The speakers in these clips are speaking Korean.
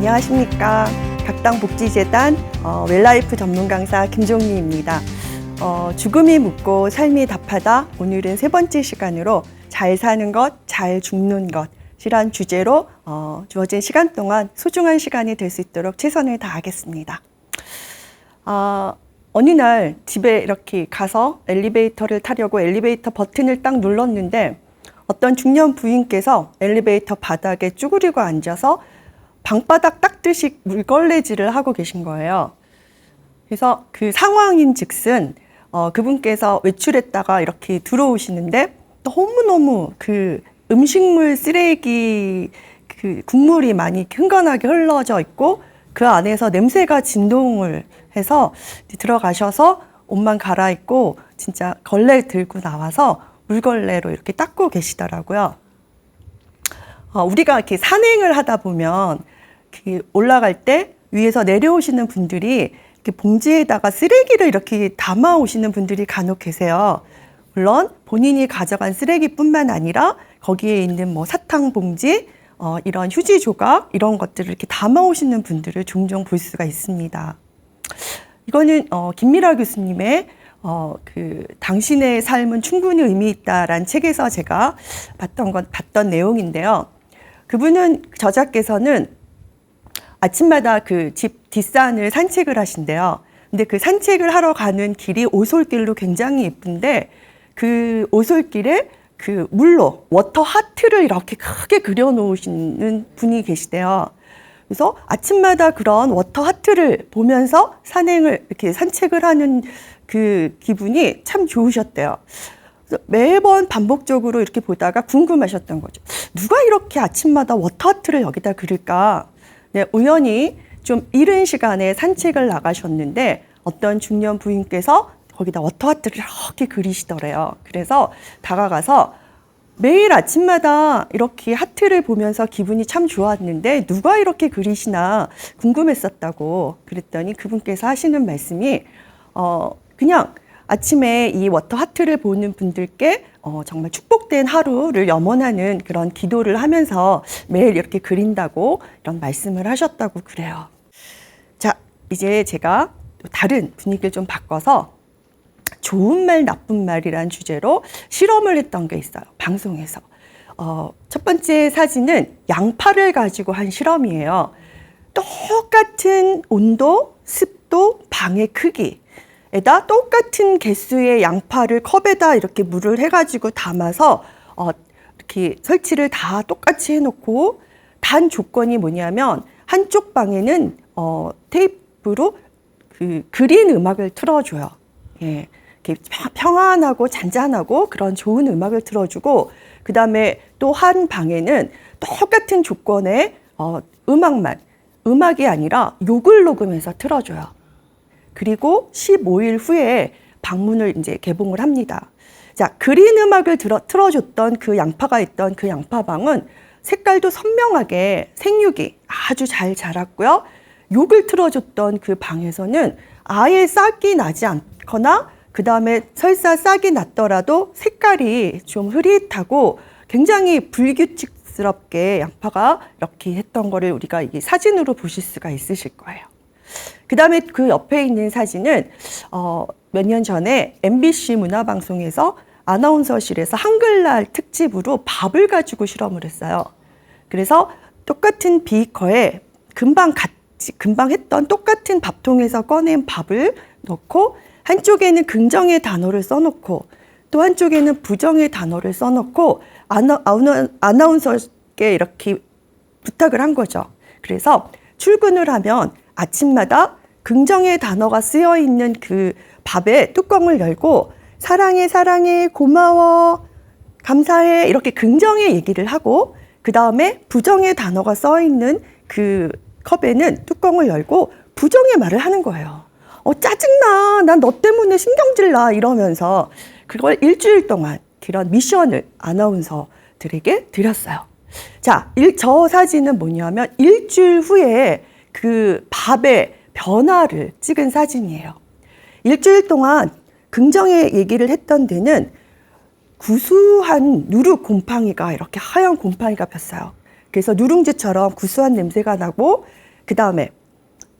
안녕하십니까. 각당복지재단 웰라이프 전문 강사 김종미입니다. 죽음이 묻고 삶이 답하다. 오늘은 세 번째 시간으로 잘 사는 것, 잘 죽는 것이란 주제로 주어진 시간 동안 소중한 시간이 될 수 있도록 최선을 다하겠습니다. 어느 날 집에 이렇게 가서 엘리베이터를 타려고 엘리베이터 버튼을 딱 눌렀는데 어떤 중년 부인께서 엘리베이터 바닥에 쭈그리고 앉아서 방바닥 닦듯이 물걸레질을 하고 계신 거예요. 그래서 그 상황인 즉슨 그분께서 외출했다가 이렇게 들어오시는데 너무너무 그 음식물 쓰레기 그 국물이 많이 흥건하게 흘러져 있고 그 안에서 냄새가 진동을 해서 들어가셔서 옷만 갈아입고 진짜 걸레 들고 나와서 물걸레로 이렇게 닦고 계시더라고요. 우리가 이렇게 산행을 하다 보면 이렇게 올라갈 때 위에서 내려오시는 분들이 이렇게 봉지에다가 쓰레기를 이렇게 담아 오시는 분들이 간혹 계세요. 물론 본인이 가져간 쓰레기뿐만 아니라 거기에 있는 뭐 사탕 봉지, 이런 휴지 조각 이런 것들을 이렇게 담아 오시는 분들을 종종 볼 수가 있습니다. 이거는 김미라 교수님의 그 당신의 삶은 충분히 의미 있다라는 책에서 제가 봤던 내용인데요. 그분은 저자께서는 아침마다 그 집 뒷산을 산책을 하신대요. 근데 그 산책을 하러 가는 길이 오솔길로 굉장히 예쁜데 그 오솔길에 그 물로 워터 하트를 이렇게 크게 그려 놓으시는 분이 계시대요. 그래서 아침마다 그런 워터 하트를 보면서 이렇게 산책을 하는 그 기분이 참 좋으셨대요. 그래서 매번 반복적으로 이렇게 보다가 궁금하셨던 거죠. 누가 이렇게 아침마다 워터 하트를 여기다 그릴까? 네, 우연히 좀 이른 시간에 산책을 나가셨는데 어떤 중년 부인께서 거기다 워터 하트를 이렇게 그리시더래요. 그래서 다가가서 매일 아침마다 이렇게 하트를 보면서 기분이 참 좋았는데 누가 이렇게 그리시나 궁금했었다고 그랬더니 그분께서 하시는 말씀이 그냥 아침에 이 워터 하트를 보는 분들께 정말 축복된 하루를 염원하는 그런 기도를 하면서 매일 이렇게 그린다고 이런 말씀을 하셨다고 그래요. 자, 이제 제가 또 다른 분위기를 좀 바꿔서 좋은 말, 나쁜 말이란 주제로 실험을 했던 게 있어요. 방송에서. 첫 번째 사진은 양파를 가지고 한 실험이에요. 똑같은 온도, 습도, 방의 크기에다 똑같은 개수의 양파를 컵에다 이렇게 물을 해가지고 담아서 이렇게 설치를 다 똑같이 해놓고 단 조건이 뭐냐면 한쪽 방에는 테이프로 그 그린 음악을 틀어줘요. 예. 이렇게 평안하고 잔잔하고 그런 좋은 음악을 틀어주고 그 다음에 또 한 방에는 똑같은 조건의 음악이 아니라 욕을 녹음해서 틀어줘요. 그리고 15일 후에 방문을 이제 개봉을 합니다. 자, 그린 음악을 틀어줬던 그 양파가 있던 그 양파방은 색깔도 선명하게 생육이 아주 잘 자랐고요. 욕을 틀어줬던 그 방에서는 아예 싹이 나지 않거나 그 다음에 설사 싹이 났더라도 색깔이 좀 흐릿하고 굉장히 불규칙스럽게 양파가 이렇게 했던 거를 우리가 이게 사진으로 보실 수가 있으실 거예요. 그 다음에 그 옆에 있는 사진은 몇 년 전에 MBC 문화방송에서 아나운서실에서 한글날 특집으로 밥을 가지고 실험을 했어요. 그래서 똑같은 비커에 금방 했던 똑같은 밥통에서 꺼낸 밥을 넣고 한쪽에는 긍정의 단어를 써놓고 또 한쪽에는 부정의 단어를 써놓고 아나운서께 이렇게 부탁을 한 거죠. 그래서 출근을 하면 아침마다 긍정의 단어가 쓰여 있는 그 밥의 뚜껑을 열고 사랑해, 사랑해, 고마워, 감사해 이렇게 긍정의 얘기를 하고 그 다음에 부정의 단어가 써 있는 그 컵에는 뚜껑을 열고 부정의 말을 하는 거예요. 짜증나. 난 너 때문에 신경질 나. 이러면서 그걸 일주일 동안 그런 미션을 아나운서들에게 드렸어요. 자, 저 사진은 뭐냐면 일주일 후에 그 밥의 변화를 찍은 사진이에요. 일주일 동안 긍정의 얘기를 했던 데는 구수한 누룩 곰팡이가 이렇게 하얀 곰팡이가 폈어요. 그래서 누룽지처럼 구수한 냄새가 나고 그 다음에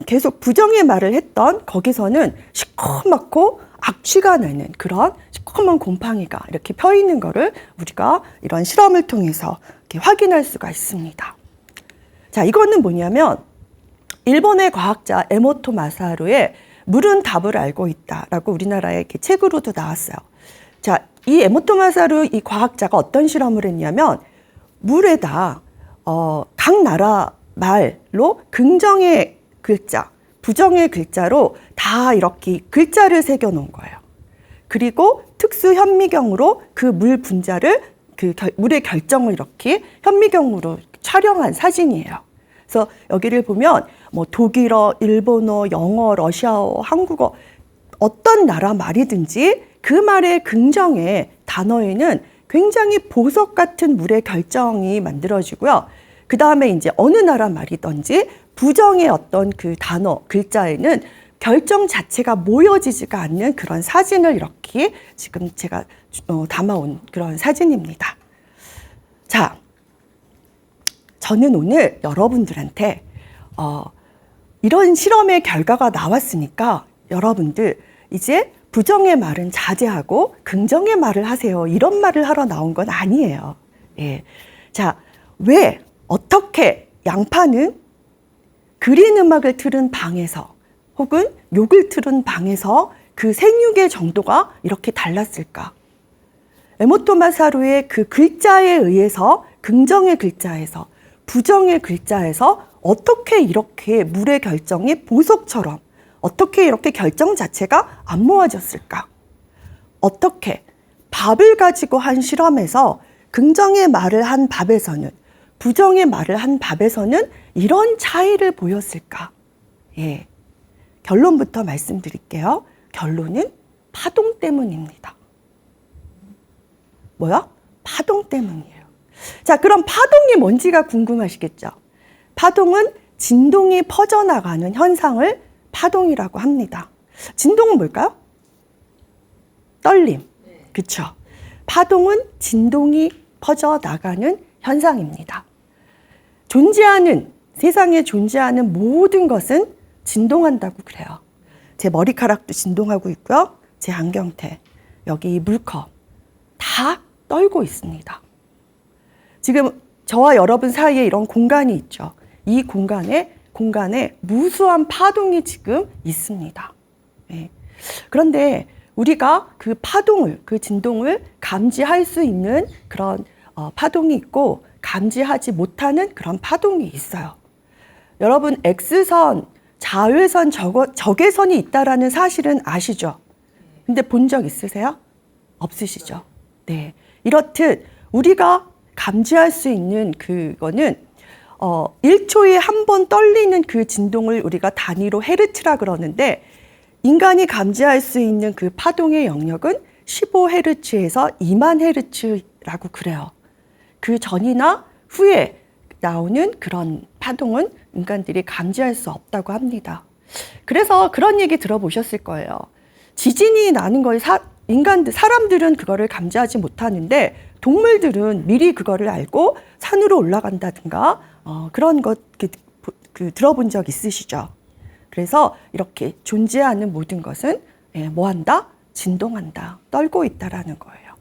계속 부정의 말을 했던 거기서는 시커멓고 악취가 나는 그런 시커먼 곰팡이가 이렇게 펴 있는 거를 우리가 이런 실험을 통해서 이렇게 확인할 수가 있습니다. 자, 이거는 뭐냐면 일본의 과학자 에모토 마사루의 물은 답을 알고 있다라고 우리나라의 이렇게 책으로도 나왔어요. 자, 이 에모토 마사루 이 과학자가 어떤 실험을 했냐면 물에다 각 나라 말로 긍정의 글자, 부정의 글자로 다 이렇게 글자를 새겨 놓은 거예요. 그리고 특수 현미경으로 그 물 분자를 물의 결정을 이렇게 현미경으로 촬영한 사진이에요. 그래서 여기를 보면 뭐 독일어, 일본어, 영어, 러시아어, 한국어 어떤 나라 말이든지 그 말의 긍정의 단어에는 굉장히 보석 같은 물의 결정이 만들어지고요. 그 다음에 이제 어느 나라 말이든지 부정의 어떤 그 단어, 글자에는 결정 자체가 모여지지가 않는 그런 사진을 이렇게 지금 제가 담아온 그런 사진입니다. 자, 저는 오늘 여러분들한테 이런 실험의 결과가 나왔으니까 여러분들 이제 부정의 말은 자제하고 긍정의 말을 하세요. 이런 말을 하러 나온 건 아니에요. 예. 자, 왜 어떻게 양파는 그린 음악을 틀은 방에서 혹은 욕을 틀은 방에서 그 생육의 정도가 이렇게 달랐을까? 에모토 마사루의 그 글자에 의해서 긍정의 글자에서 부정의 글자에서 어떻게 이렇게 물의 결정이 보석처럼 어떻게 이렇게 결정 자체가 안 모아졌을까? 어떻게 밥을 가지고 한 실험에서 긍정의 말을 한 밥에서는 부정의 말을 한 밥에서는 이런 차이를 보였을까? 예. 결론부터 말씀드릴게요. 결론은 파동 때문입니다. 뭐야? 파동 때문이에요. 자, 그럼 파동이 뭔지가 궁금하시겠죠? 파동은 진동이 퍼져나가는 현상을 파동이라고 합니다. 진동은 뭘까요? 떨림. 그쵸? 파동은 진동이 퍼져나가는 현상입니다. 세상에 존재하는 모든 것은 진동한다고 그래요. 제 머리카락도 진동하고 있고요. 제 안경테, 여기 이 물컵 다 떨고 있습니다. 지금 저와 여러분 사이에 이런 공간이 있죠. 이 공간에 무수한 파동이 지금 있습니다. 네. 그런데 우리가 그 파동을, 그 진동을 감지할 수 있는 그런 파동이 있고 감지하지 못하는 그런 파동이 있어요. 여러분 X선, 자외선, 적외선이 있다라는 사실은 아시죠? 근데 본 적 있으세요? 없으시죠? 네. 이렇듯 우리가 감지할 수 있는 그거는 1초에 한 번 떨리는 그 진동을 우리가 단위로 헤르츠라 그러는데 인간이 감지할 수 있는 그 파동의 영역은 15헤르츠에서 2만 헤르츠라고 그래요. 그 전이나 후에 나오는 그런 파동은 인간들이 감지할 수 없다고 합니다. 그래서 그런 얘기 들어보셨을 거예요. 지진이 나는 걸 사람들은 그거를 감지하지 못하는데 동물들은 미리 그거를 알고 산으로 올라간다든가 그런 것 들어본 적 있으시죠? 그래서 이렇게 존재하는 모든 것은 뭐한다? 진동한다, 떨고 있다라는 거예요.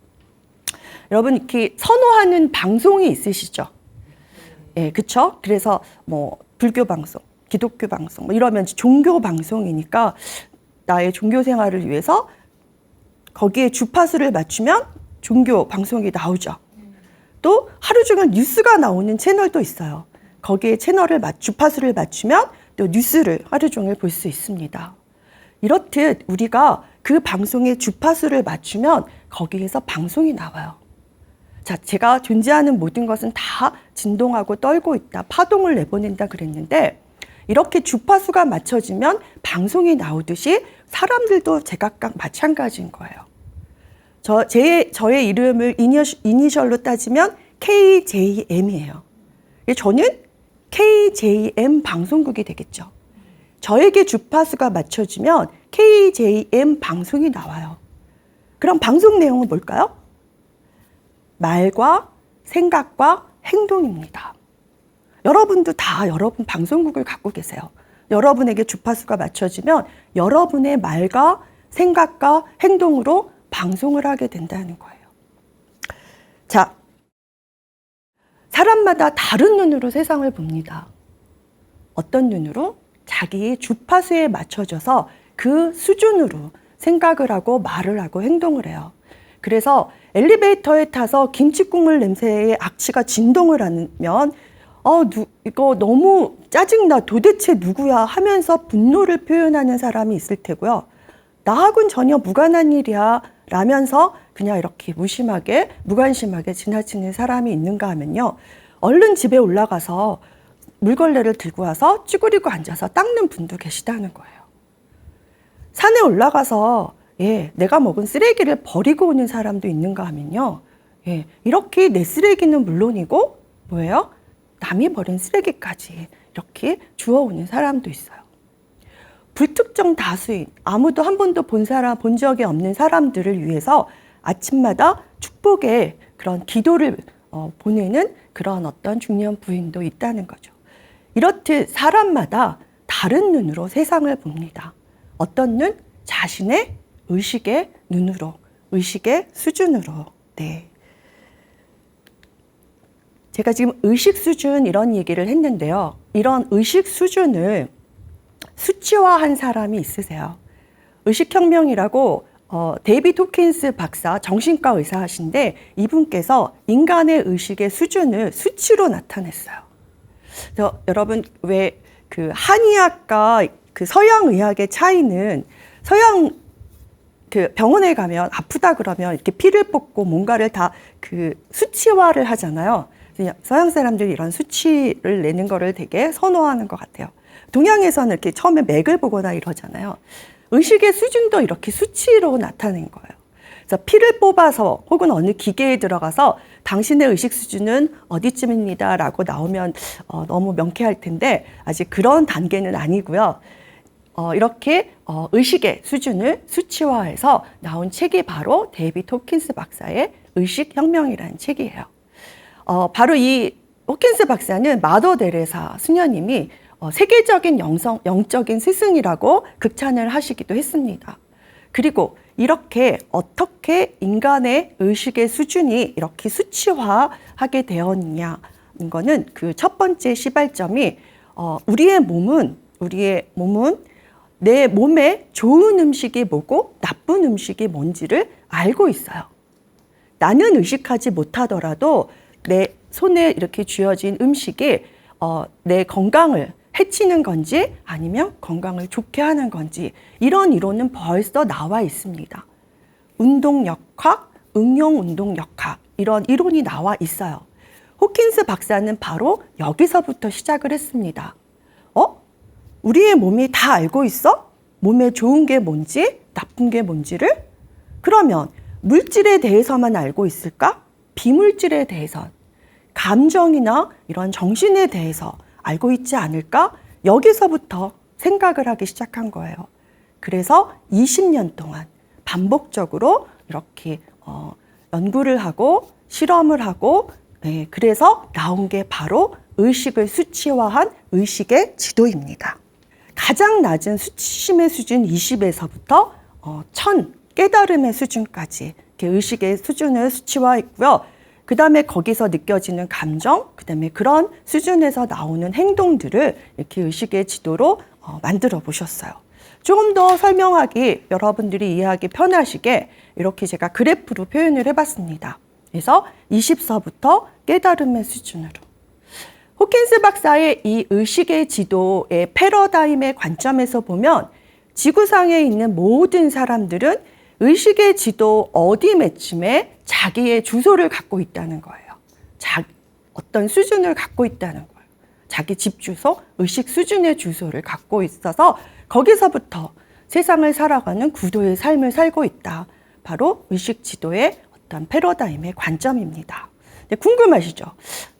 여러분 이렇게 선호하는 방송이 있으시죠? 예, 그쵸? 그래서 뭐 불교 방송, 기독교 방송 뭐 이러면 종교 방송이니까 나의 종교 생활을 위해서 거기에 주파수를 맞추면 종교 방송이 나오죠. 또 하루 종일 뉴스가 나오는 채널도 있어요. 거기에 주파수를 맞추면 또 뉴스를 하루 종일 볼 수 있습니다. 이렇듯 우리가 그 방송의 주파수를 맞추면 거기에서 방송이 나와요. 자, 제가 존재하는 모든 것은 다 진동하고 떨고 있다, 파동을 내보낸다 그랬는데 이렇게 주파수가 맞춰지면 방송이 나오듯이 사람들도 제각각 마찬가지인 거예요. 저의 이름을 이니셜로 따지면 KJM이에요. 저는 KJM 방송국이 되겠죠. 저에게 주파수가 맞춰지면 KJM 방송이 나와요. 그럼 방송 내용은 뭘까요? 말과 생각과 행동입니다. 여러분도 다 여러분 방송국을 갖고 계세요. 여러분에게 주파수가 맞춰지면 여러분의 말과 생각과 행동으로 방송을 하게 된다는 거예요. 자, 사람마다 다른 눈으로 세상을 봅니다. 어떤 눈으로? 자기의 주파수에 맞춰져서 그 수준으로 생각을 하고 말을 하고 행동을 해요. 그래서 엘리베이터에 타서 김치국물 냄새에 악취가 진동을 하면 이거 너무 짜증나, 도대체 누구야 하면서 분노를 표현하는 사람이 있을 테고요. 나하고는 전혀 무관한 일이야 라면서 그냥 이렇게 무심하게 무관심하게 지나치는 사람이 있는가 하면요, 얼른 집에 올라가서 물걸레를 들고 와서 쭈그리고 앉아서 닦는 분도 계시다는 거예요. 산에 올라가서 내가 먹은 쓰레기를 버리고 오는 사람도 있는가 하면요, 이렇게 내 쓰레기는 물론이고 뭐예요? 남이 버린 쓰레기까지 이렇게 주워오는 사람도 있어요. 불특정 다수인, 아무도 한 번도 본 적이 없는 사람들을 위해서 아침마다 축복의 그런 기도를 보내는 그런 어떤 중년 부인도 있다는 거죠. 이렇듯 사람마다 다른 눈으로 세상을 봅니다. 어떤 눈? 자신의 의식의 눈으로, 의식의 수준으로. 네. 제가 지금 의식 수준 이런 얘기를 했는데요. 이런 의식 수준을 수치화한 사람이 있으세요. 의식혁명이라고 데이비드 호킨스 박사, 정신과 의사이신데 이분께서 인간의 의식의 수준을 수치로 나타냈어요. 그래서 여러분 왜 그 한의학과 그 서양의학의 차이는, 서양 그 병원에 가면 아프다 그러면 이렇게 피를 뽑고 뭔가를 다 그 수치화를 하잖아요. 서양 사람들이 이런 수치를 내는 거를 되게 선호하는 것 같아요. 동양에서는 이렇게 처음에 맥을 보거나 이러잖아요. 의식의 수준도 이렇게 수치로 나타낸 거예요. 그래서 피를 뽑아서 혹은 어느 기계에 들어가서 당신의 의식 수준은 어디쯤입니다 라고 나오면 너무 명쾌할 텐데 아직 그런 단계는 아니고요. 이렇게 의식의 수준을 수치화해서 나온 책이 바로 데이비드 호킨스 박사의 의식혁명이라는 책이에요. 바로 이 호킨스 박사는 마더 데레사 수녀님이 세계적인 영적인 스승이라고 극찬을 하시기도 했습니다. 그리고 이렇게 어떻게 인간의 의식의 수준이 이렇게 수치화하게 되었느냐는 거는 그 첫 번째 시발점이 우리의 몸은 내 몸에 좋은 음식이 뭐고 나쁜 음식이 뭔지를 알고 있어요. 나는 의식하지 못하더라도 내 손에 이렇게 쥐어진 음식이 내 건강을 해치는 건지 아니면 건강을 좋게 하는 건지 이런 이론은 벌써 나와 있습니다. 운동역학, 응용운동역학 이런 이론이 나와 있어요. 호킨스 박사는 바로 여기서부터 시작을 했습니다. 우리의 몸이 다 알고 있어? 몸에 좋은 게 뭔지 나쁜 게 뭔지를? 그러면 물질에 대해서만 알고 있을까? 비물질에 대해서, 감정이나 이런 정신에 대해서 알고 있지 않을까? 여기서부터 생각을 하기 시작한 거예요. 그래서 20년 동안 반복적으로 이렇게 연구를 하고 실험을 하고 그래서 나온 게 바로 의식을 수치화한 의식의 지도입니다. 가장 낮은 수치심의 수준 20에서부터 1000 깨달음의 수준까지 이렇게 의식의 수준을 수치화했고요. 그 다음에 거기서 느껴지는 감정, 그 다음에 그런 수준에서 나오는 행동들을 이렇게 의식의 지도로 만들어 보셨어요. 조금 더 설명하기, 여러분들이 이해하기 편하시게 이렇게 제가 그래프로 표현을 해봤습니다. 그래서 20서부터 깨달음의 수준으로. 호킨스 박사의 이 의식의 지도의 패러다임의 관점에서 보면 지구상에 있는 모든 사람들은 의식의 지도 어디 매쯤에 자기의 주소를 갖고 있다는 거예요. 어떤 수준을 갖고 있다는 거예요. 자기 집 주소, 의식 수준의 주소를 갖고 있어서 거기서부터 세상을 살아가는 구도의 삶을 살고 있다. 바로 의식 지도의 어떤 패러다임의 관점입니다. 궁금하시죠?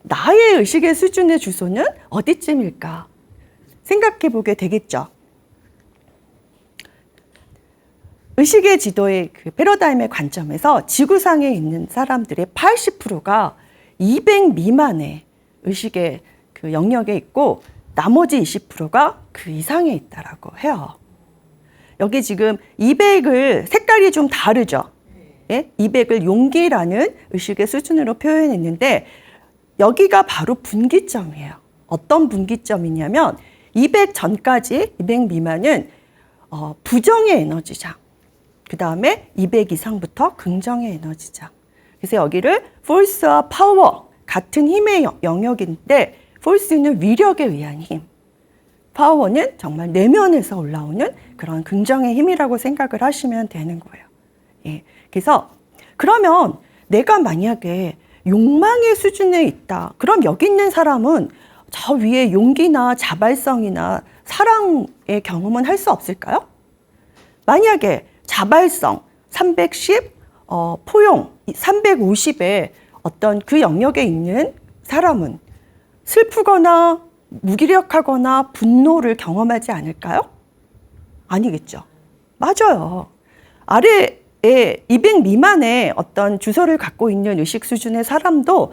나의 의식의 수준의 주소는 어디쯤일까? 생각해 보게 되겠죠? 의식의 지도의 그 패러다임의 관점에서 지구상에 있는 사람들의 80%가 200 미만의 의식의 그 영역에 있고 나머지 20%가 그 이상에 있다라고 해요. 여기 지금 200을 색깔이 좀 다르죠. 예? 200을 용기라는 의식의 수준으로 표현했는데 여기가 바로 분기점이에요. 어떤 분기점이냐면 200 전까지 200 미만은 부정의 에너지장. 그 다음에 200 이상부터 긍정의 에너지장. 그래서 여기를 force와 power 같은 힘의 영역인데 force는 위력에 의한 힘. 파워는 정말 내면에서 올라오는 그런 긍정의 힘이라고 생각을 하시면 되는 거예요. 예. 그래서 그러면 내가 만약에 욕망의 수준에 있다. 그럼 여기 있는 사람은 저 위에 용기나 자발성이나 사랑의 경험은 할 수 없을까요? 만약에 자발성 310, 포용 350의 어떤 그 영역에 있는 사람은 슬프거나 무기력하거나 분노를 경험하지 않을까요? 아니겠죠. 맞아요. 아래에 200 미만의 어떤 주소를 갖고 있는 의식 수준의 사람도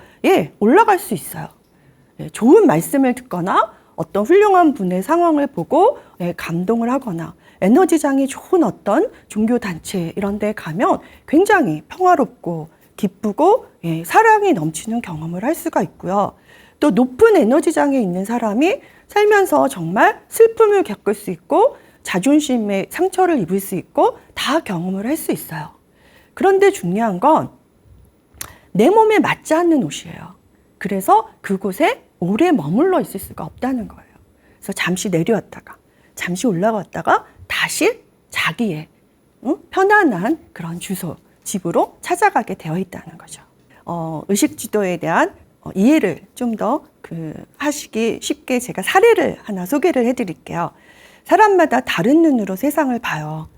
올라갈 수 있어요. 좋은 말씀을 듣거나 어떤 훌륭한 분의 상황을 보고 감동을 하거나 에너지장이 좋은 어떤 종교단체 이런 데 가면 굉장히 평화롭고 기쁘고 사랑이 넘치는 경험을 할 수가 있고요. 또 높은 에너지장에 있는 사람이 살면서 정말 슬픔을 겪을 수 있고 자존심에 상처를 입을 수 있고 다 경험을 할 수 있어요. 그런데 중요한 건 내 몸에 맞지 않는 옷이에요. 그래서 그곳에 오래 머물러 있을 수가 없다는 거예요. 그래서 잠시 내려왔다가 잠시 올라갔다가 다시 자기의 편안한 그런 주소, 집으로 찾아가게 되어 있다는 거죠. 의식 지도에 대한 이해를 좀 더 하시기 쉽게 제가 사례를 하나 소개를 해드릴게요. 사람마다 다른 눈으로 세상을 봐요.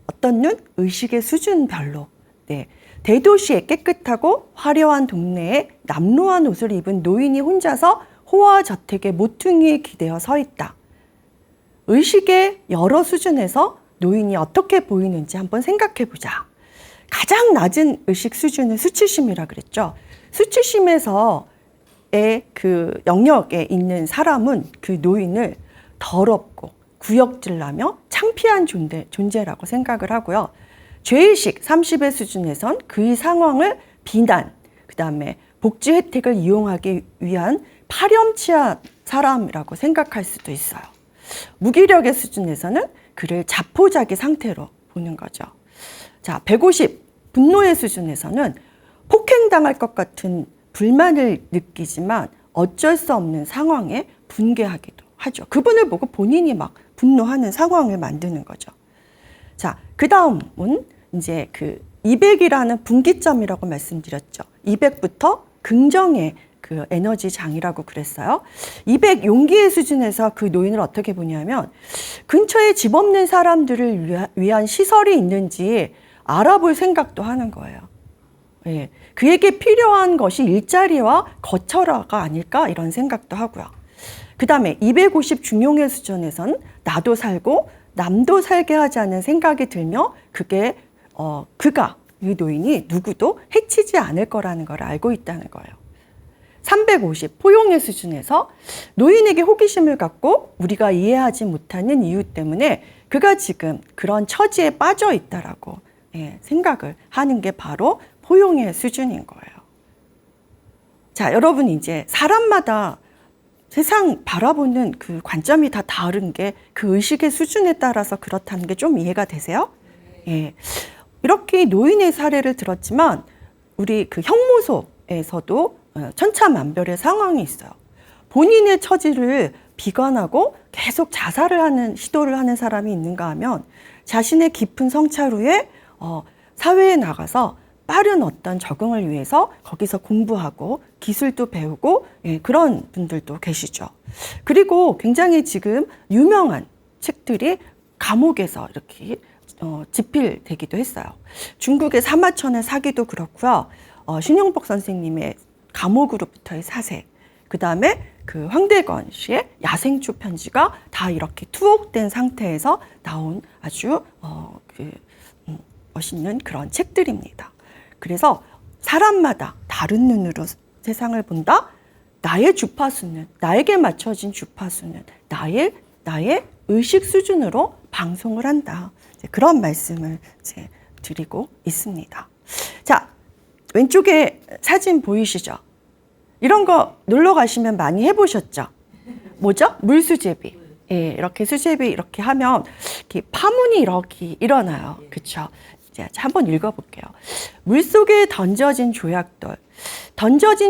어떤 눈? 의식의 수준별로. 네. 대도시의 깨끗하고 화려한 동네에 남루한 옷을 입은 노인이 혼자서 호화 저택의 모퉁이에 기대어 서 있다. 의식의 여러 수준에서 노인이 어떻게 보이는지 한번 생각해 보자. 가장 낮은 의식 수준은 수치심이라 그랬죠. 수치심에서의 그 영역에 있는 사람은 그 노인을 더럽고 구역질나며 창피한 존재라고 생각을 하고요. 죄의식 30의 수준에선 그의 상황을 비난, 그 다음에 복지 혜택을 이용하기 위한 파렴치한 사람이라고 생각할 수도 있어요. 무기력의 수준에서는 그를 자포자기 상태로 보는 거죠. 자, 150 분노의 수준에서는 폭행당할 것 같은 불만을 느끼지만 어쩔 수 없는 상황에 분개하기도 하죠. 그분을 보고 본인이 막 분노하는 상황을 만드는 거죠. 자, 그 다음은 이제 그 200이라는 분기점이라고 말씀드렸죠. 200부터 긍정의 그 에너지 장이라고 그랬어요. 200 용기의 수준에서 그 노인을 어떻게 보냐면 근처에 집 없는 사람들을 위한 시설이 있는지 알아볼 생각도 하는 거예요. 예, 그에게 필요한 것이 일자리와 거처가 아닐까 이런 생각도 하고요. 그 다음에 250 중용의 수준에선 나도 살고 남도 살게 하자는 생각이 들며 그가 이 노인이 누구도 해치지 않을 거라는 걸 알고 있다는 거예요. 350 포용의 수준에서 노인에게 호기심을 갖고 우리가 이해하지 못하는 이유 때문에 그가 지금 그런 처지에 빠져 있다라고 생각을 하는 게 바로 포용의 수준인 거예요. 자, 여러분 이제 사람마다 세상 바라보는 그 관점이 다 다른 게 그 의식의 수준에 따라서 그렇다는 게 좀 이해가 되세요? 예. 이렇게 노인의 사례를 들었지만 우리 그 형무소에서도 천차만별의 상황이 있어요. 본인의 처지를 비관하고 계속 자살을 하는 시도를 하는 사람이 있는가 하면 자신의 깊은 성찰 후에 사회에 나가서 빠른 어떤 적응을 위해서 거기서 공부하고 기술도 배우고 그런 분들도 계시죠. 그리고 굉장히 지금 유명한 책들이 감옥에서 이렇게 집필되기도 했어요. 중국의 사마천의 사기도 그렇고요. 신용복 선생님의 감옥으로부터의 사색, 그 다음에 그 황대건 씨의 야생초 편지가 다 이렇게 투옥된 상태에서 나온 아주 멋있는 그런 책들입니다. 그래서 사람마다 다른 눈으로 세상을 본다. 나의 주파수는, 나에게 맞춰진 주파수는 나의 의식 수준으로 방송을 한다. 그런 말씀을 이제 드리고 있습니다. 자, 왼쪽에 사진 보이시죠? 이런 거 놀러 가시면 많이 해보셨죠? 뭐죠? 물수제비. 예, 이렇게 수제비 이렇게 하면 이렇게 파문이 이렇게 일어나요. 그렇죠? 자, 한번 읽어볼게요. 물속에 던져진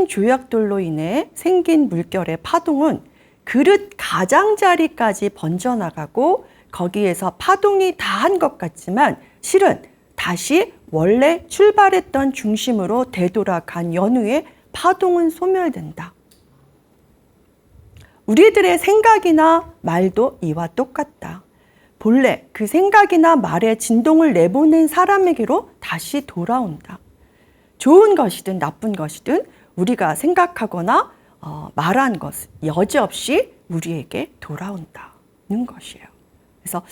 조약돌로 인해 생긴 물결의 파동은 그릇 가장자리까지 번져나가고 거기에서 파동이 다한 것 같지만 실은 다시 원래 출발했던 중심으로 되돌아간 연후에 파동은 소멸된다. 우리들의 생각이나 말도 이와 똑같다. 본래 그 생각이나 말에 진동을 내보낸 사람에게로 다시 돌아온다. 좋은 것이든 나쁜 것이든 우리가 생각하거나 말한 것은 여지없이 우리에게 돌아온다는 것이에요. 그래서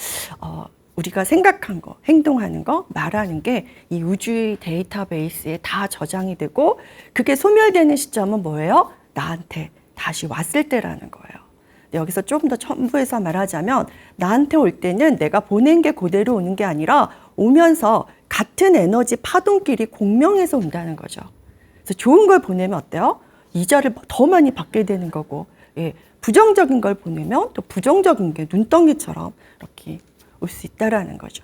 우리가 생각한 거, 행동하는 거, 말하는 게 이 우주의 데이터베이스에 다 저장이 되고 그게 소멸되는 시점은 뭐예요? 나한테 다시 왔을 때라는 거예요. 여기서 조금 더 첨부해서 말하자면 나한테 올 때는 내가 보낸 게 그대로 오는 게 아니라 오면서 같은 에너지 파동끼리 공명해서 온다는 거죠. 그래서 좋은 걸 보내면 어때요? 이자를 더 많이 받게 되는 거고, 예, 부정적인 걸 보내면 또 부정적인 게 눈덩이처럼 이렇게 올 수 있다라는 거죠.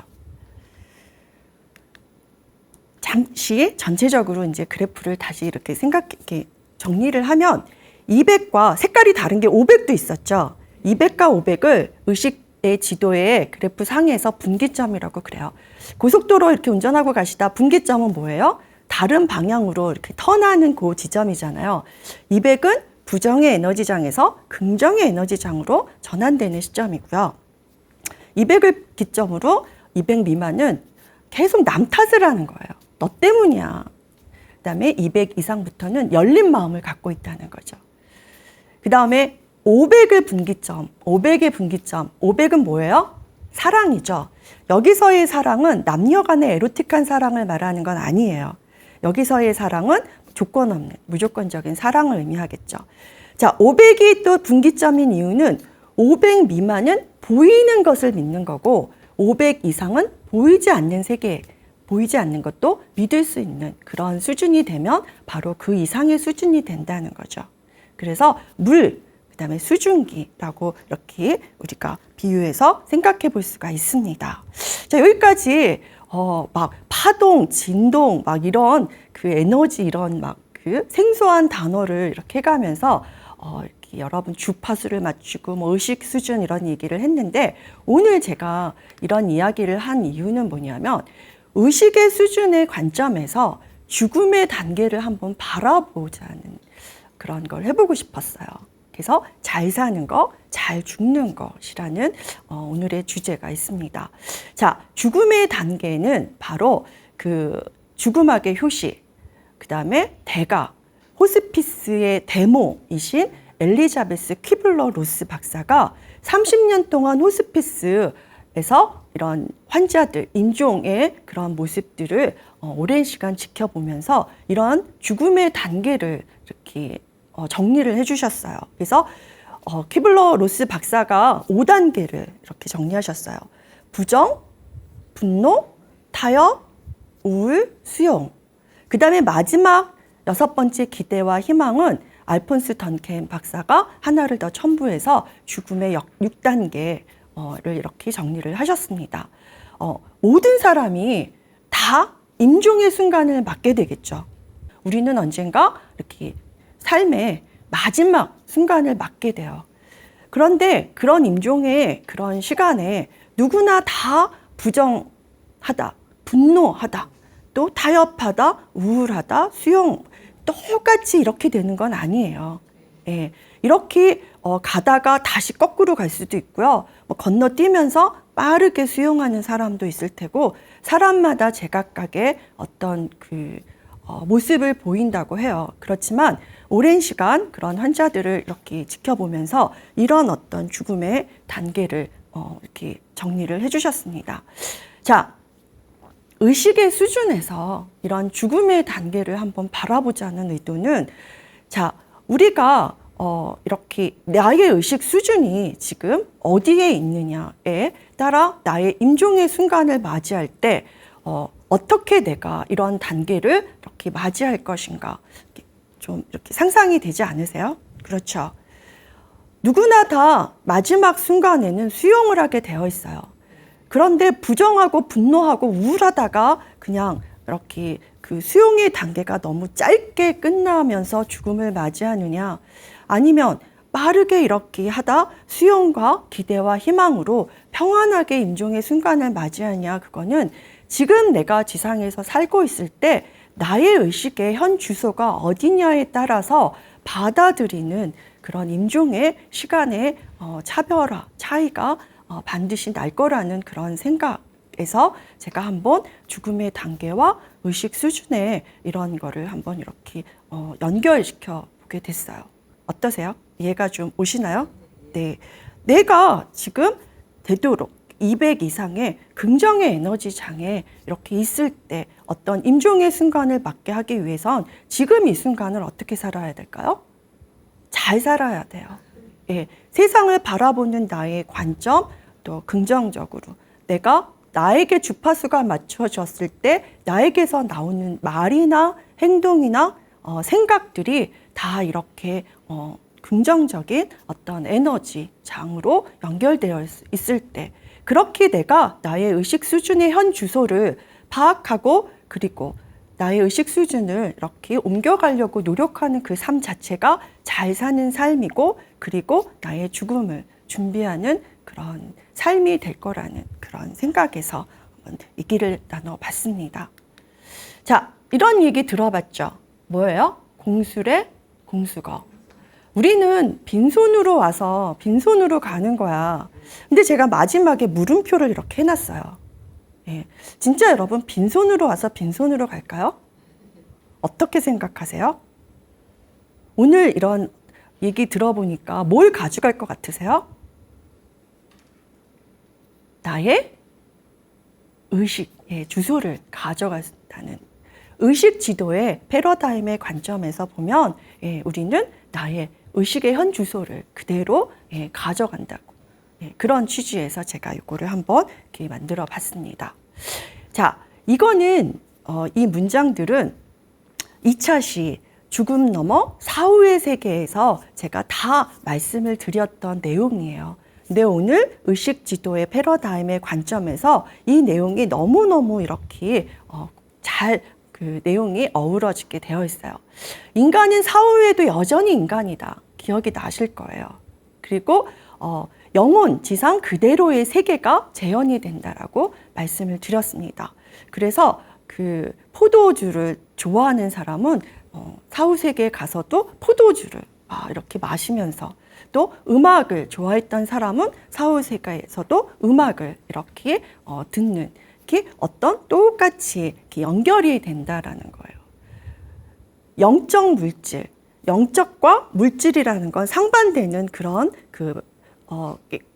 잠시 전체적으로 이제 그래프를 다시 이렇게 이렇게 정리를 하면 200과 색깔이 다른 게 500도 있었죠. 200과 500을 의식의 지도의 그래프 상에서 분기점이라고 그래요. 고속도로 이렇게 운전하고 가시다 분기점은 뭐예요? 다른 방향으로 이렇게 턴하는 그 지점이잖아요. 200은 부정의 에너지장에서 긍정의 에너지장으로 전환되는 시점이고요. 200을 기점으로 200 미만은 계속 남 탓을 하는 거예요. 너 때문이야. 그다음에 200 이상부터는 열린 마음을 갖고 있다는 거죠. 그다음에 500의 분기점, 500은 뭐예요? 사랑이죠. 여기서의 사랑은 남녀 간의 에로틱한 사랑을 말하는 건 아니에요. 여기서의 사랑은 조건 없는, 무조건적인 사랑을 의미하겠죠. 자, 500이 또 분기점인 이유는 500 미만은 보이는 것을 믿는 거고 500 이상은 보이지 않는 세계, 보이지 않는 것도 믿을 수 있는 그런 수준이 되면 바로 그 이상의 수준이 된다는 거죠. 그래서 그다음에 수증기라고 이렇게 우리가 비유해서 생각해 볼 수가 있습니다. 자, 여기까지 막 파동, 진동, 막 이런 그 에너지 이런 막 그 생소한 단어를 이렇게 해가면서 이렇게 여러분 주파수를 맞추고 뭐 의식 수준 이런 얘기를 했는데 오늘 제가 이런 이야기를 한 이유는 뭐냐면 의식의 수준의 관점에서 죽음의 단계를 한번 바라보자는 그런 걸 해보고 싶었어요. 그래서 잘 사는 거, 잘 죽는 것이라는 오늘의 주제가 있습니다. 자, 죽음의 단계는 바로 그 죽음학의 효시, 그 다음에 대가, 호스피스의 데모이신 엘리자베스 퀴블러 로스 박사가 30년 동안 호스피스에서 이런 환자들, 임종의 그런 모습들을 오랜 시간 지켜보면서 이런 죽음의 단계를 이렇게 정리를 해주셨어요. 그래서 퀴블러 로스 박사가 5단계를 이렇게 정리하셨어요. 부정, 분노, 타협, 우울, 수용. 그 다음에 마지막 6번째 기대와 희망은 알폰스 던켄 박사가 하나를 더 첨부해서 죽음의 6단계를 이렇게 정리를 하셨습니다. 모든 사람이 다 임종의 순간을 맞게 되겠죠. 우리는 언젠가 이렇게 삶의 마지막 순간을 맞게 돼요. 그런데 그런 임종의 그런 시간에 누구나 다 부정하다, 분노하다, 또 타협하다, 우울하다, 수용, 똑같이 이렇게 되는 건 아니에요. 예, 이렇게 가다가 다시 거꾸로 갈 수도 있고요. 뭐 건너뛰면서 빠르게 수용하는 사람도 있을 테고 사람마다 제각각의 어떤 그 모습을 보인다고 해요. 그렇지만 오랜 시간 그런 환자들을 이렇게 지켜보면서 이런 어떤 죽음의 단계를 이렇게 정리를 해주셨습니다. 자, 의식의 수준에서 이런 죽음의 단계를 한번 바라보자는 의도는 자, 우리가 이렇게 나의 의식 수준이 지금 어디에 있느냐에 따라 나의 임종의 순간을 맞이할 때 어떻게 내가 이런 단계를 이렇게 맞이할 것인가 좀 이렇게 상상이 되지 않으세요? 그렇죠. 누구나 다 마지막 순간에는 수용을 하게 되어 있어요. 그런데 부정하고 분노하고 우울하다가 그냥 이렇게 그 수용의 단계가 너무 짧게 끝나면서 죽음을 맞이하느냐, 아니면 빠르게 이렇게 하다 수용과 기대와 희망으로 평안하게 임종의 순간을 맞이하냐, 그거는 지금 내가 지상에서 살고 있을 때 나의 의식의 현 주소가 어디냐에 따라서 받아들이는 그런 임종의 시간의 차이가 반드시 날 거라는 그런 생각에서 제가 한번 죽음의 단계와 의식 수준의 이런 거를 한번 이렇게 연결시켜 보게 됐어요. 어떠세요? 이해가 좀 오시나요? 네. 내가 지금 되도록 200 이상의 긍정의 에너지 장에 이렇게 있을 때 어떤 임종의 순간을 맞게 하기 위해선 지금 이 순간을 어떻게 살아야 될까요? 잘 살아야 돼요. 예, 세상을 바라보는 나의 관점, 또 긍정적으로 내가 나에게 주파수가 맞춰졌을 때 나에게서 나오는 말이나 행동이나 생각들이 다 이렇게 긍정적인 어떤 에너지 장으로 연결되어 있을 때, 그렇게 내가 나의 의식 수준의 현 주소를 파악하고 그리고 나의 의식 수준을 이렇게 옮겨가려고 노력하는 그 삶 자체가 잘 사는 삶이고, 그리고 나의 죽음을 준비하는 그런 삶이 될 거라는 그런 생각에서 한번 얘기를 나눠봤습니다. 자, 이런 얘기 들어봤죠? 뭐예요? 공수래, 공수거. 우리는 빈손으로 와서 빈손으로 가는 거야. 근데 제가 마지막에 물음표를 이렇게 해놨어요. 예, 진짜 여러분 빈손으로 와서 빈손으로 갈까요? 어떻게 생각하세요? 오늘 이런 얘기 들어보니까 뭘 가져갈 것 같으세요? 나의 의식의 주소를 가져간다는 의식 지도의 패러다임의 관점에서 보면 우리는 나의 의식의 현 주소를 그대로 가져간다고, 그런 취지에서 제가 이거를 한번 이렇게 만들어 봤습니다. 자, 이거는 이 문장들은 2차 시 죽음 넘어 사후의 세계에서 제가 다 말씀을 드렸던 내용이에요. 근데 오늘 의식 지도의 패러다임의 관점에서 이 내용이 너무너무 이렇게 잘 그 내용이 어우러지게 되어 있어요. 인간은 사후에도 여전히 인간이다. 기억이 나실 거예요. 그리고 영혼, 지상 그대로의 세계가 재현이 된다라고 말씀을 드렸습니다. 그래서 그 포도주를 좋아하는 사람은 사후 세계에 가서도 포도주를 이렇게 마시면서, 또 음악을 좋아했던 사람은 사후 세계에서도 음악을 이렇게 듣는, 이렇게 어떤 똑같이 이렇게 연결이 된다라는 거예요. 영적 물질, 영적과 물질이라는 건 상반되는 그런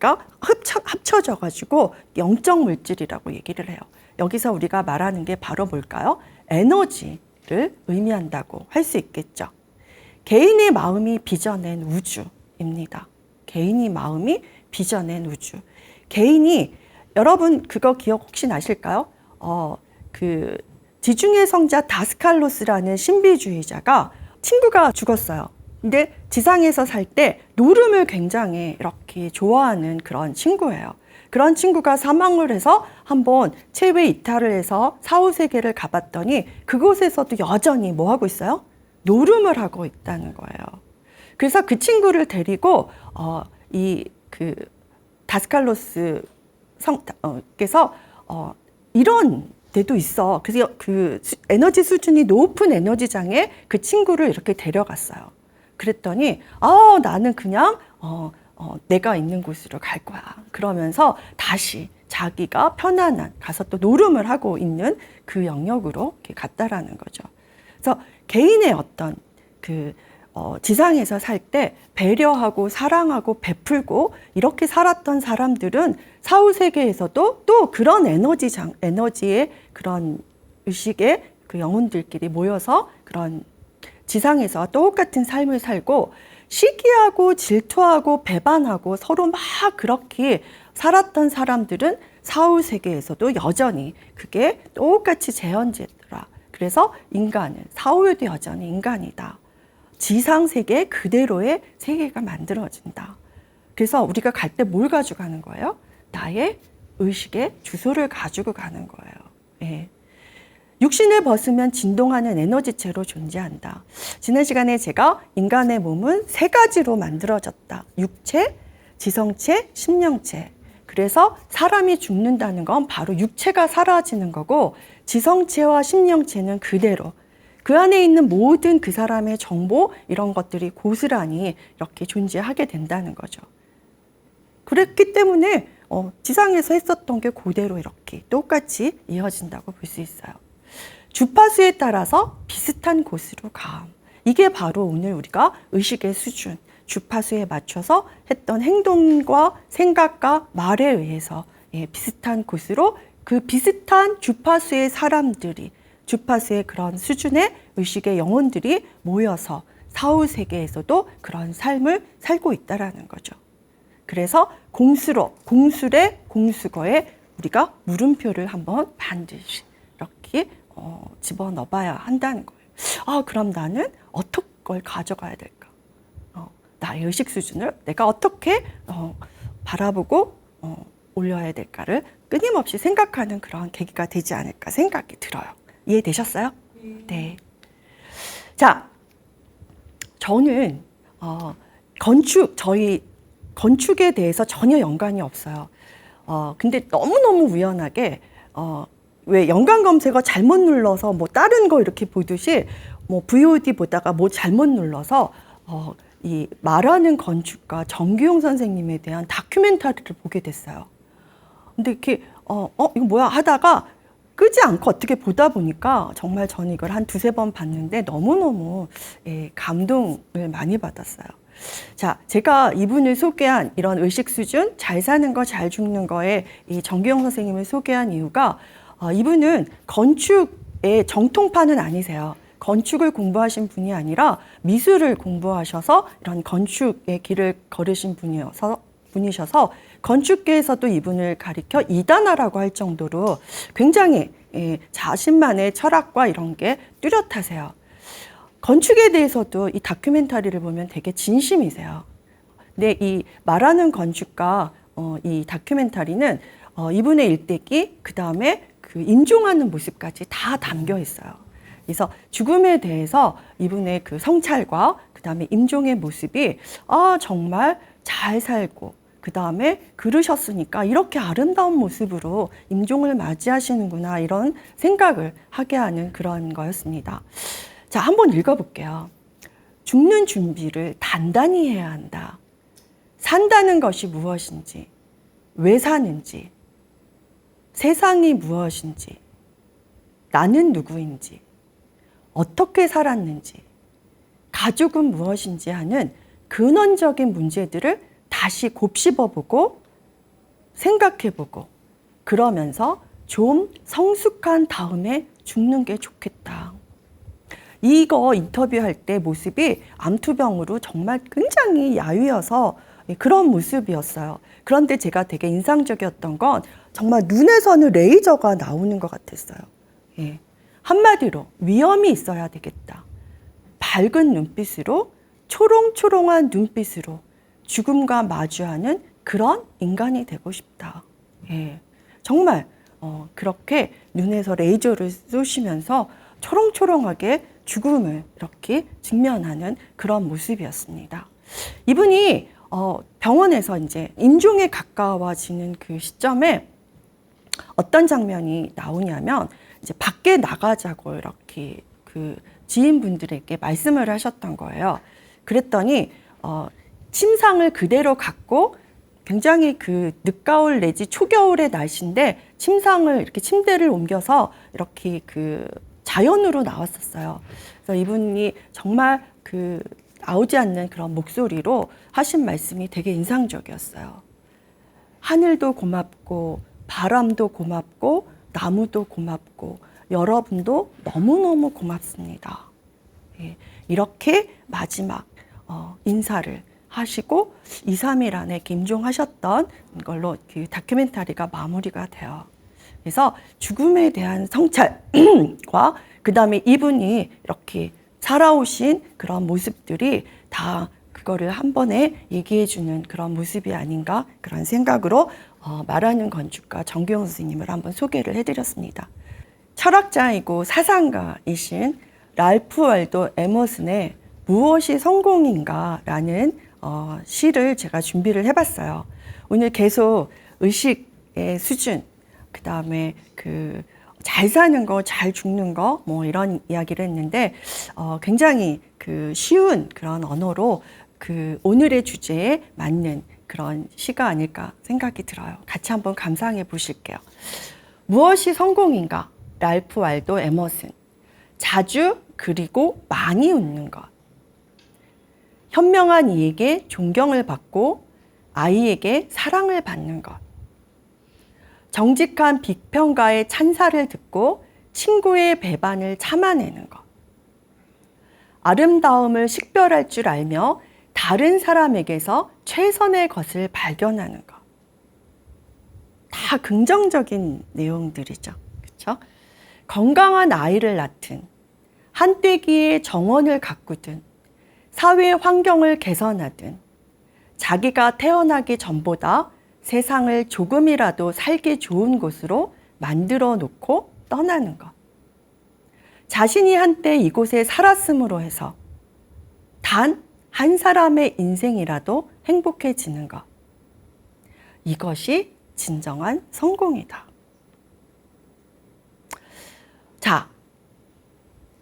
가 합쳐져 가지고 영적 물질이라고 얘기를 해요. 여기서 우리가 말하는 게 바로 뭘까요? 에너지를 의미한다고 할 수 있겠죠. 개인의 마음이 빚어낸 우주입니다. 개인이 마음이 빚어낸 우주. 개인이, 여러분 그거 기억 혹시 나실까요? 그 지중해 성자 다스칼로스라는 신비주의자가 친구가 죽었어요. 근데 지상에서 살 때 노름을 굉장히 이렇게 좋아하는 그런 친구예요. 그런 친구가 사망을 해서 한번 체외 이탈을 해서 사후 세계를 가봤더니 그곳에서도 여전히 뭐 하고 있어요? 노름을 하고 있다는 거예요. 그래서 그 친구를 데리고 그 다스칼로스 께서 이런 데도 있어. 그래서 그 에너지 수준이 높은 에너지장에 그 친구를 이렇게 데려갔어요. 그랬더니 나는 그냥 내가 있는 곳으로 갈 거야. 그러면서 다시 자기가 편안한, 가서 또 노름을 하고 있는 그 영역으로 이렇게 갔다라는 거죠. 그래서 개인의 어떤 지상에서 살 때 배려하고 사랑하고 베풀고 이렇게 살았던 사람들은 사후 세계에서도 또 그런 에너지의 그런 의식의 그 영혼들끼리 모여서 그런 지상에서 똑같은 삶을 살고 시기하고 질투하고 배반하고 서로 막 그렇게 살았던 사람들은 사후 세계에서도 여전히 그게 똑같이 재현되더라. 그래서 인간은 사후에도 여전히 인간이다. 지상 세계 그대로의 세계가 만들어진다. 그래서 우리가 갈 때 뭘 가져가는 거예요? 나의 의식의 주소를 가지고 가는 거예요. 예. 육신을 벗으면 진동하는 에너지체로 존재한다. 지난 시간에 제가 인간의 몸은 세 가지로 만들어졌다. 육체, 지성체, 심령체. 그래서 사람이 죽는다는 건 바로 육체가 사라지는 거고 지성체와 심령체는 그대로 그 안에 있는 모든 그 사람의 정보 이런 것들이 고스란히 이렇게 존재하게 된다는 거죠. 그랬기 때문에 지상에서 했었던 게 그대로 이렇게 똑같이 이어진다고 볼 수 있어요. 주파수에 따라서 비슷한 곳으로 감. 이게 바로 오늘 우리가 의식의 수준, 주파수에 맞춰서 했던 행동과 생각과 말에 의해서 비슷한 곳으로 그 비슷한 주파수의 사람들이 주파수의 그런 수준의 의식의 영혼들이 모여서 사후 세계에서도 그런 삶을 살고 있다라는 거죠. 그래서 공술의 공수거에 우리가 물음표를 한번 반드시 이렇게 집어넣어 봐야 한다는 거예요. 그럼 나는 어떤 걸 가져가야 될까? 나의 의식 수준을 내가 어떻게 바라보고 올려야 될까를 끊임없이 생각하는 그런 계기가 되지 않을까 생각이 들어요. 이해되셨어요? 네. 자, 저는 저희 건축에 대해서 전혀 연관이 없어요. 근데 너무너무 우연하게 왜 연관 검색어 잘못 눌러서 뭐 다른 거 이렇게 보듯이 뭐 VOD 보다가 뭐 잘못 눌러서 이 말하는 건축가 정규용 선생님에 대한 다큐멘터리를 보게 됐어요. 근데 이렇게 이거 뭐야 하다가 끄지 않고 어떻게 보다 보니까 정말 저는 이걸 한 두세 번 봤는데 너무너무 감동을 많이 받았어요. 자, 제가 이분을 소개한 이런 의식 수준, 잘 사는 거, 잘 죽는 거에 이 정규영 선생님을 소개한 이유가 이분은 건축의 정통파는 아니세요. 건축을 공부하신 분이 아니라 미술을 공부하셔서 이런 건축의 길을 걸으신 분이셔서 건축계에서도 이분을 가리켜 이단아라고 할 정도로 굉장히 자신만의 철학과 이런 게 뚜렷하세요. 건축에 대해서도 이 다큐멘터리를 보면 되게 진심이세요. 근데 이 말하는 건축가 이 다큐멘터리는 이분의 일대기 그다음에 그 임종하는 모습까지 다 담겨 있어요. 그래서 죽음에 대해서 이분의 그 성찰과 그다음에 임종의 모습이 정말 잘 살고 그다음에 그러셨으니까 이렇게 아름다운 모습으로 임종을 맞이하시는구나 이런 생각을 하게 하는 그런 거였습니다. 자, 한번 읽어볼게요. 죽는 준비를 단단히 해야 한다. 산다는 것이 무엇인지, 왜 사는지, 세상이 무엇인지, 나는 누구인지, 어떻게 살았는지, 가족은 무엇인지 하는 근원적인 문제들을 다시 곱씹어보고 생각해보고 그러면서 좀 성숙한 다음에 죽는 게 좋겠다. 이거 인터뷰할 때 모습이 암투병으로 정말 굉장히 야위어서 그런 모습이었어요. 그런데 제가 되게 인상적이었던 건 정말 눈에서는 레이저가 나오는 것 같았어요. 한마디로 위험이 있어야 되겠다. 밝은 눈빛으로 초롱초롱한 눈빛으로 죽음과 마주하는 그런 인간이 되고 싶다. 정말 그렇게 눈에서 레이저를 쏘시면서 초롱초롱하게 죽음을 이렇게 직면하는 그런 모습이었습니다. 이분이 병원에서 이제 임종에 가까워지는 그 시점에 어떤 장면이 나오냐면 이제 밖에 나가자고 이렇게 그 지인분들에게 말씀을 하셨던 거예요. 그랬더니 침상을 그대로 갖고 굉장히 그 늦가을 내지 초겨울의 날씨인데 침상을 이렇게 침대를 옮겨서 이렇게 그 자연으로 나왔었어요. 그래서 이분이 정말 그 나오지 않는 그런 목소리로 하신 말씀이 되게 인상적이었어요. 하늘도 고맙고 바람도 고맙고 나무도 고맙고 여러분도 너무너무 고맙습니다. 이렇게 마지막 인사를 하시고 2, 3일 안에 임종하셨던 걸로 그 다큐멘터리가 마무리가 돼요. 그래서 죽음에 대한 성찰과 그 다음에 이분이 이렇게 살아오신 그런 모습들이 다 그거를 한 번에 얘기해주는 그런 모습이 아닌가 그런 생각으로 말하는 건축가 정규영 선생님을 한번 소개를 해드렸습니다. 철학자이고 사상가이신 랄프 월도 에머슨의 무엇이 성공인가라는 시를 제가 준비를 해봤어요. 오늘 계속 의식의 수준, 그 다음에 잘 사는 거, 잘 죽는 거, 뭐 이런 이야기를 했는데, 굉장히 쉬운 그런 언어로 오늘의 주제에 맞는 그런 시가 아닐까 생각이 들어요. 같이 한번 감상해 보실게요. 무엇이 성공인가? 랄프 월도 에머슨. 자주 그리고 많이 웃는 것. 현명한 이에게 존경을 받고 아이에게 사랑을 받는 것. 정직한 비평가의 찬사를 듣고 친구의 배반을 참아내는 것. 아름다움을 식별할 줄 알며 다른 사람에게서 최선의 것을 발견하는 것. 다 긍정적인 내용들이죠. 그렇죠? 건강한 아이를 낳든 한때기의 정원을 가꾸든 사회 환경을 개선하든 자기가 태어나기 전보다 세상을 조금이라도 살기 좋은 곳으로 만들어 놓고 떠나는 것. 자신이 한때 이곳에 살았음으로 해서 단 한 사람의 인생이라도 행복해지는 것. 이것이 진정한 성공이다. 자,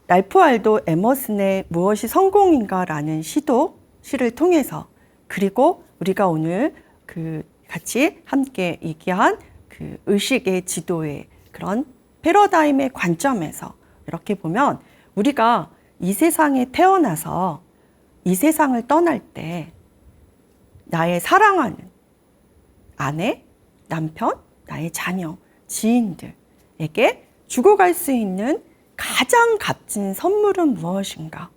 랄프 월도 에머슨의 무엇이 성공인가라는 시를 통해서 그리고 우리가 오늘 같이 함께 얘기한 의식의 지도의 그런 패러다임의 관점에서 이렇게 보면 우리가 이 세상에 태어나서 이 세상을 떠날 때 나의 사랑하는 아내, 남편, 나의 자녀, 지인들에게 주고 갈 수 있는 가장 값진 선물은 무엇인가?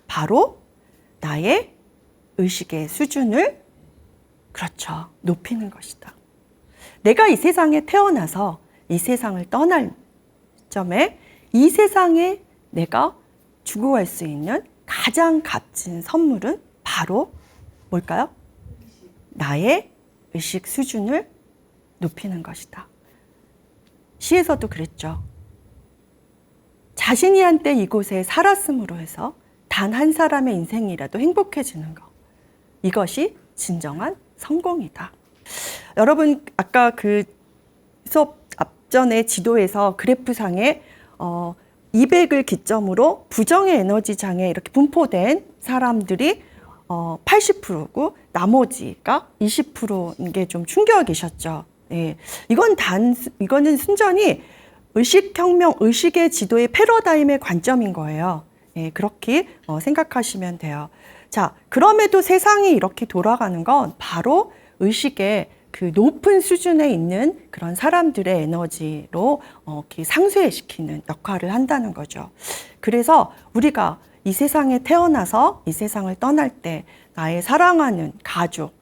바로 나의 의식의 수준을 그렇죠. 높이는 것이다. 내가 이 세상에 태어나서 이 세상을 떠날 점에 이 세상에 내가 주고 갈 수 있는 가장 값진 선물은 바로 뭘까요? 나의 의식 수준을 높이는 것이다. 시에서도 그랬죠. 자신이 한때 이곳에 살았음으로 해서 단 한 사람의 인생이라도 행복해지는 것. 이것이 진정한 성공이다. 여러분 아까 수업 앞전에 지도에서 그래프상에 200을 기점으로 부정의 에너지 장애 이렇게 분포된 사람들이 80%고 나머지가 20%인 게 좀 충격이셨죠. 예. 이거는 순전히 의식혁명, 의식의 지도의 패러다임의 관점인 거예요. 예, 그렇게 생각하시면 돼요. 자, 그럼에도 세상이 이렇게 돌아가는 건 바로 의식의 높은 수준에 있는 그런 사람들의 에너지로 이렇게 상쇄시키는 역할을 한다는 거죠. 그래서 우리가 이 세상에 태어나서 이 세상을 떠날 때 나의 사랑하는 가족,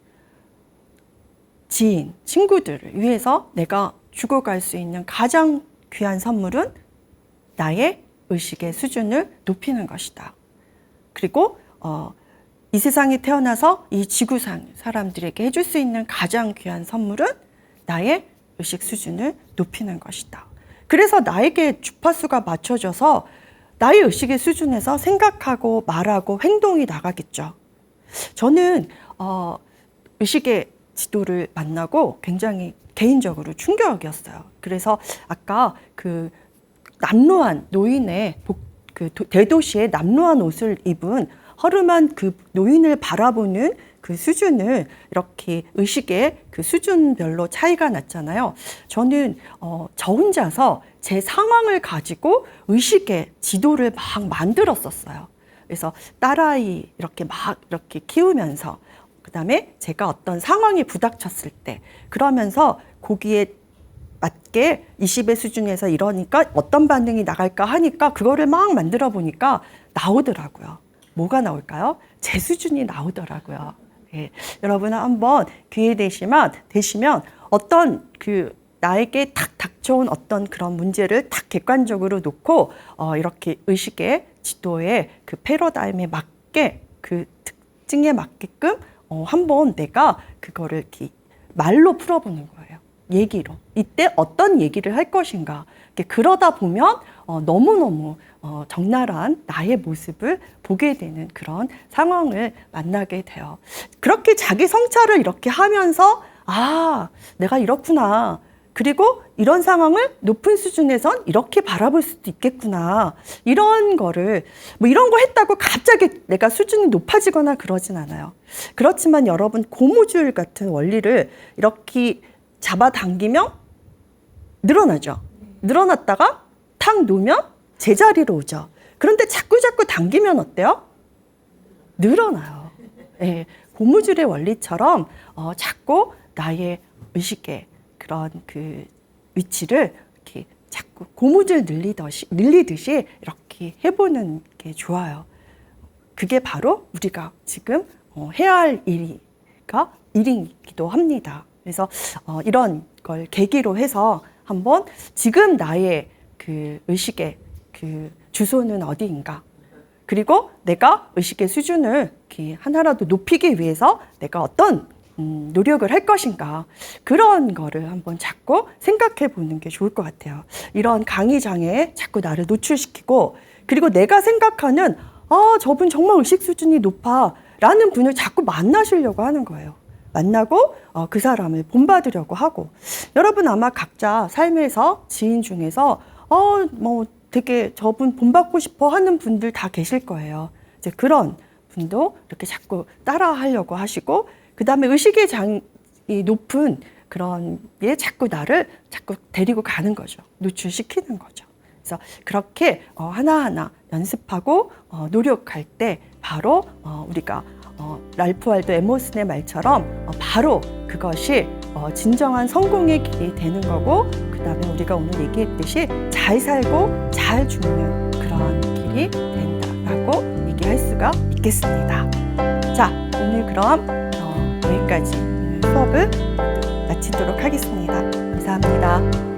지인, 친구들을 위해서 내가 주고 갈 수 있는 가장 귀한 선물은 나의 의식의 수준을 높이는 것이다. 그리고 이 세상에 태어나서 이 지구상 사람들에게 해줄 수 있는 가장 귀한 선물은 나의 의식 수준을 높이는 것이다. 그래서 나에게 주파수가 맞춰져서 나의 의식의 수준에서 생각하고 말하고 행동이 나가겠죠. 저는 의식의 지도를 만나고 굉장히 개인적으로 충격이었어요. 그래서 아까 남루한 노인의 대도시의 남루한 옷을 입은 허름한 노인을 바라보는 수준을 이렇게 의식의 수준별로 차이가 났잖아요. 저는 저 혼자서 제 상황을 가지고 의식의 지도를 막 만들었었어요. 그래서 딸아이 이렇게 키우면서 그다음에 제가 어떤 상황에 부닥쳤을 때 그러면서 거기에 맞게 20의 수준에서 이러니까 어떤 반응이 나갈까 하니까 그거를 막 만들어 보니까 나오더라고요. 뭐가 나올까요? 제 수준이 나오더라고요. 예, 여러분 한번 기회 되시면 어떤 나에게 탁 닥쳐온 어떤 그런 문제를 탁 객관적으로 놓고 이렇게 의식의 지도의 그 패러다임에 맞게 그 특징에 맞게끔 한번 내가 그거를 이렇게 말로 풀어보는 거예요. 얘기로. 이때 어떤 얘기를 할 것인가. 그러다 보면 너무너무 적나라한 나의 모습을 보게 되는 그런 상황을 만나게 돼요. 그렇게 자기 성찰을 이렇게 하면서 내가 이렇구나. 그리고 이런 상황을 높은 수준에선 이렇게 바라볼 수도 있겠구나. 이런 거를 이런 거 했다고 갑자기 내가 수준이 높아지거나 그러진 않아요. 그렇지만 여러분 고무줄 같은 원리를 이렇게 잡아당기면 늘어나죠. 늘어났다가 탁 놓으면 제자리로 오죠. 그런데 자꾸 당기면 어때요? 늘어나요. 네, 고무줄의 원리처럼 자꾸 나의 의식의 그런 그 위치를 이렇게 자꾸 고무줄 늘리듯이 이렇게 해보는 게 좋아요. 그게 바로 우리가 지금 해야 할 일이기도 합니다. 그래서 이런 걸 계기로 해서 한번 지금 나의 그 의식의 그 주소는 어디인가, 그리고 내가 의식의 수준을 이렇게 하나라도 높이기 위해서 내가 어떤 노력을 할 것인가, 그런 거를 한번 자꾸 생각해 보는 게 좋을 것 같아요. 이런 강의장에 자꾸 나를 노출시키고, 그리고 내가 생각하는 저분 정말 의식 수준이 높아 라는 분을 자꾸 만나시려고 하는 거예요. 만나고 그 사람을 본받으려고 하고, 여러분 아마 각자 삶에서 지인 중에서 되게 저분 본받고 싶어 하는 분들 다 계실 거예요. 이제 그런 분도 이렇게 자꾸 따라 하려고 하시고, 그 다음에 의식의 장이 높은 그런 게 자꾸 나를 자꾸 데리고 가는 거죠. 노출시키는 거죠. 그래서 그렇게 하나하나 연습하고 노력할 때 바로 우리가 랄프 월도 에머슨의 말처럼 바로 그것이 진정한 성공의 길이 되는 거고, 그 다음에 우리가 오늘 얘기했듯이 잘 살고 잘 죽는 그런 길이 된다라고 얘기할 수가 있겠습니다. 자, 오늘 그럼 여기까지 수업을 마치도록 하겠습니다. 감사합니다.